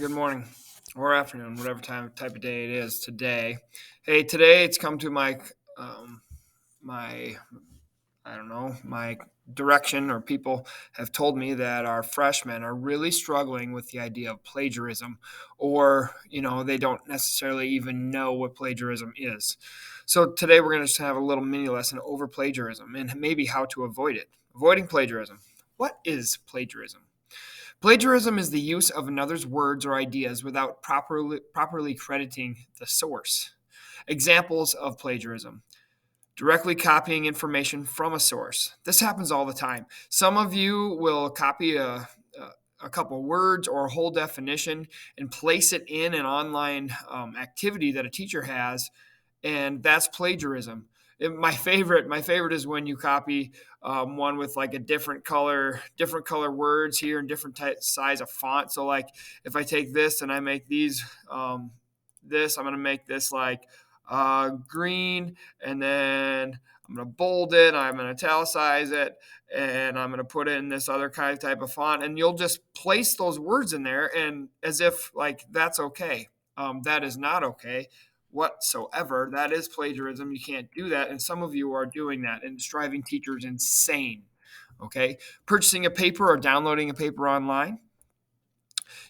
good morning or afternoon, whatever type of day it is today. Hey, today it's come to my I don't know, my direction, or people have told me that our freshmen are really struggling with the idea of plagiarism, or they don't necessarily even know what plagiarism is. So today we're going to just have a little mini lesson over plagiarism and maybe how to avoid it. Avoiding plagiarism. What is plagiarism? Plagiarism is the use of another's words or ideas without properly crediting the source. Examples of plagiarism: directly copying information from a source. This happens all the time. Some of you will copy a couple words or a whole definition and place it in an online activity that a teacher has, and that's plagiarism. My favorite is when you copy one with like a different color words here and different size of font. So like if I take this and I make these this, I'm going to make this like green, and then I'm going to bold it, I'm going to italicize it, and I'm going to put in this other kind of type of font, and you'll just place those words in there, and as if like that's okay. That is not okay whatsoever. That is plagiarism. You can't do that. And some of you are doing that, and it's driving teachers insane. Okay. Purchasing a paper or downloading a paper online,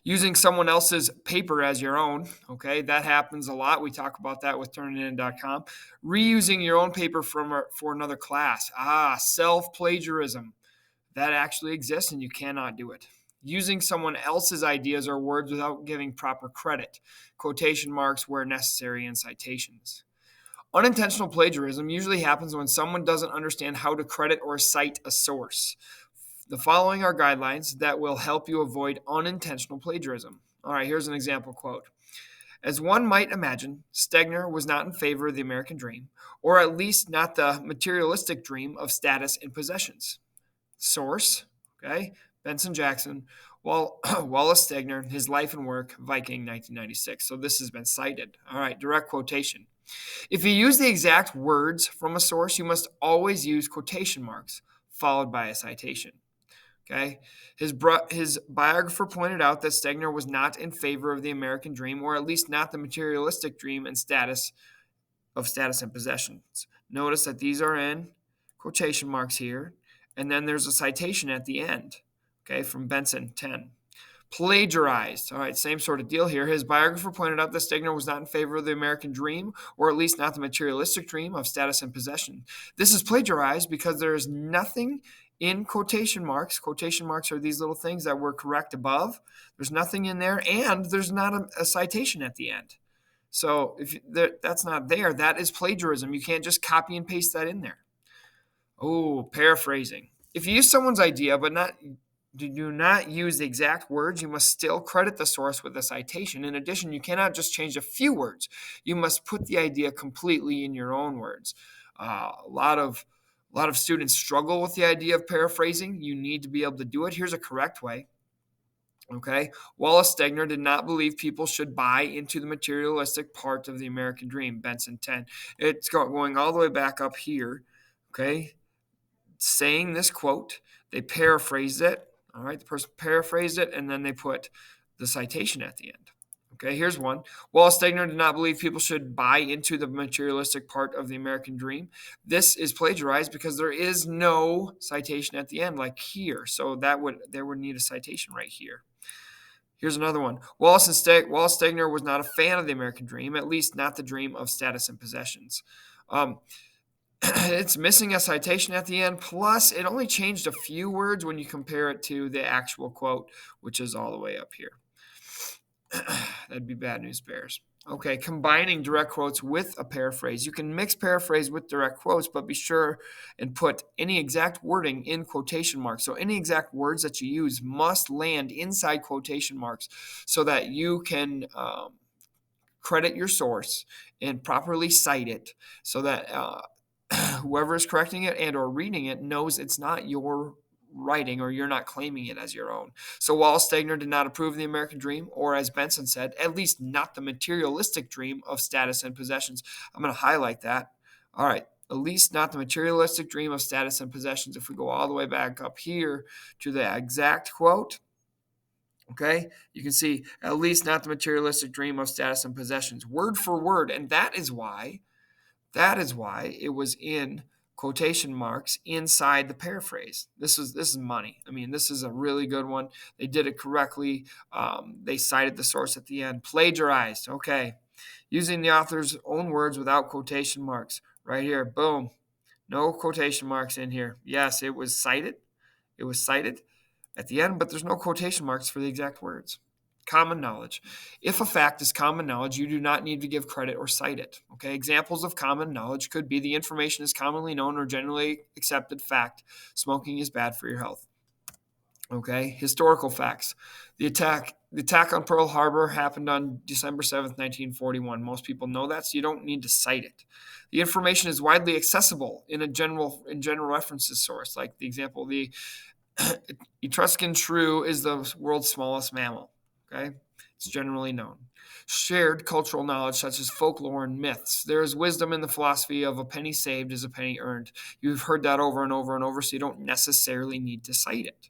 using someone else's paper as your own. Okay. That happens a lot. We talk about that with turnitin.com. Reusing your own paper for another class. Self plagiarism. That actually exists, and you cannot do it. Using someone else's ideas or words without giving proper credit, quotation marks where necessary, and citations. Unintentional plagiarism usually happens when someone doesn't understand how to credit or cite a source. The following are guidelines that will help you avoid unintentional plagiarism. All right, here's an example quote. As one might imagine, Stegner was not in favor of the American dream, or at least not the materialistic dream of status and possessions. Source, okay, Benson Jackson, Wallace Stegner, His Life and Work, Viking, 1996. So this has been cited. All right, direct quotation. If you use the exact words from a source, you must always use quotation marks followed by a citation. Okay. His biographer pointed out that Stegner was not in favor of the American dream, or at least not the materialistic dream and status and possessions. Notice that these are in quotation marks here, and then there's a citation at the end, okay, from Benson 10. Plagiarized. All right, same sort of deal here. His biographer pointed out that Stegner was not in favor of the American dream, or at least not the materialistic dream of status and possession. This is plagiarized because there is nothing in quotation marks. Quotation marks are these little things that were correct above. There's nothing in there, and there's not a citation at the end. So if that's not there, that is plagiarism. You can't just copy and paste that in there. Oh, paraphrasing. If you use someone's idea but do not use the exact words, you must still credit the source with a citation. In addition, you cannot just change a few words. You must put the idea completely in your own words. A lot of students struggle with the idea of paraphrasing. You need to be able to do it. Here's a correct way. Okay. Wallace Stegner did not believe people should buy into the materialistic part of the American dream, Benson 10. It's going all the way back up here. Okay. Saying this quote, they paraphrased it. All right. The person paraphrased it, and then they put the citation at the end. Okay. Here's one. Wallace Stegner did not believe people should buy into the materialistic part of the American dream. This is plagiarized because there is no citation at the end, like here. So there would need a citation right here. Here's another one. Wallace Stegner was not a fan of the American dream, at least not the dream of status and possessions. It's missing a citation at the end, plus it only changed a few words when you compare it to the actual quote, which is all the way up here. That'd be bad news bears. Okay, combining direct quotes with a paraphrase. You can mix paraphrase with direct quotes, but be sure and put any exact wording in quotation marks. So any exact words that you use must land inside quotation marks so that you can credit your source and properly cite it, so that whoever is correcting it and or reading it knows it's not your writing, or you're not claiming it as your own. So Wallace Stegner did not approve of the American dream, or as Benson said, at least not the materialistic dream of status and possessions. I'm going to highlight that. All right. At least not the materialistic dream of status and possessions. If we go all the way back up here to the exact quote, Okay, you can see at least not the materialistic dream of status and possessions, word for word, and that is why it was in quotation marks inside the paraphrase. This is money. I mean, this is a really good one. They did it correctly. They cited the source at the end. Plagiarized. Okay, using the author's own words without quotation marks. Right here. Boom. No quotation marks in here. Yes, it was cited. It was cited at the end, but there's no quotation marks for the exact words. Common knowledge. If a fact is common knowledge, you do not need to give credit or cite it. Okay. Examples of common knowledge could be the information is commonly known or generally accepted fact. Smoking is bad for your health. Okay. Historical facts. The attack on Pearl Harbor happened on December 7th, 1941. Most people know that, so you don't need to cite it. The information is widely accessible in general references source, like the example, the Etruscan shrew is the world's smallest mammal. Okay, it's generally known. Shared cultural knowledge such as folklore and myths. There is wisdom in the philosophy of a penny saved is a penny earned. You've heard that over and over and over, so you don't necessarily need to cite it.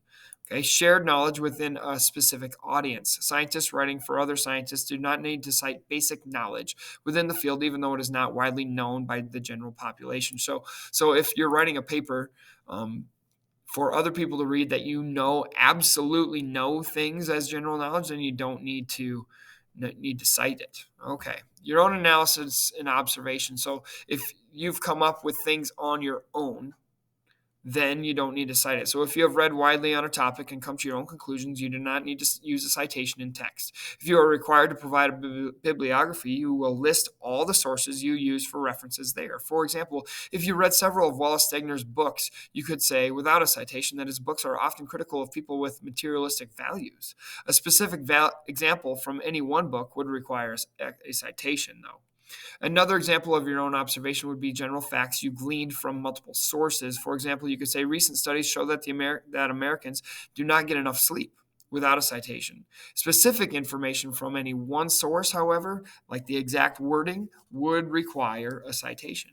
Okay, shared knowledge within a specific audience. Scientists writing for other scientists do not need to cite basic knowledge within the field, even though it is not widely known by the general population. So if you're writing a paper, for other people to read that absolutely know things as general knowledge, then you don't need to cite it. Okay. Your own analysis and observation. So if you've come up with things on your own, then you don't need to cite it. So if you have read widely on a topic and come to your own conclusions, you do not need to use a citation in text. If you are required to provide a bibliography, you will list all the sources you use for references there. For example, if you read several of Wallace Stegner's books, you could say without a citation that his books are often critical of people with materialistic values. A specific example from any one book would require a citation, though. Another example of your own observation would be general facts you gleaned from multiple sources. For example, you could say recent studies show that that Americans do not get enough sleep without a citation. Specific information from any one source, however, like the exact wording, would require a citation.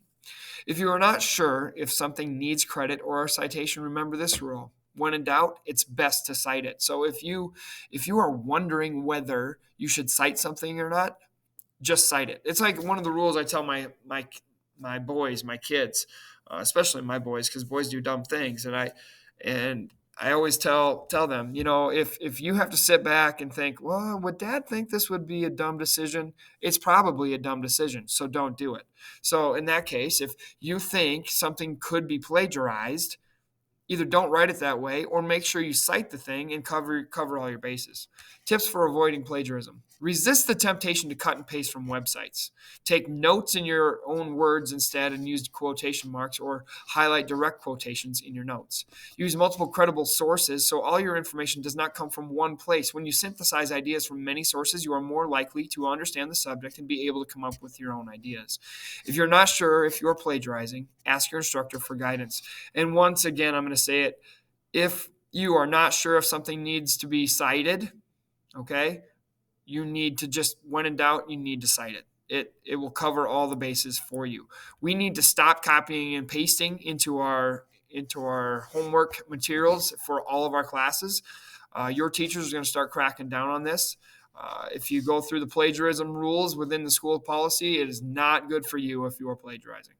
If you are not sure if something needs credit or a citation, remember this rule. When in doubt, it's best to cite it. So if you are wondering whether you should cite something or not, just cite it. It's like one of the rules I tell my boys, my kids, especially my boys, because boys do dumb things, and I always tell them, if you have to sit back and think, well, would Dad think this would be a dumb decision? It's probably a dumb decision, so don't do it. So in that case, if you think something could be plagiarized, either don't write it that way or make sure you cite the thing and cover all your bases. Tips for avoiding plagiarism. Resist the temptation to cut and paste from websites. Take notes in your own words instead and use quotation marks or highlight direct quotations in your notes. Use multiple credible sources so all your information does not come from one place. When you synthesize ideas from many sources, you are more likely to understand the subject and be able to come up with your own ideas. If you're not sure if you're plagiarizing, ask your instructor for guidance. And once again, I'm going to say it, if you are not sure if something needs to be cited, okay, you need to just, when in doubt, you need to cite it. It will cover all the bases for you. We need to stop copying and pasting into our homework materials for all of our classes. Your teachers are going to start cracking down on this. If you go through the plagiarism rules within the school policy, it is not good for you if you are plagiarizing.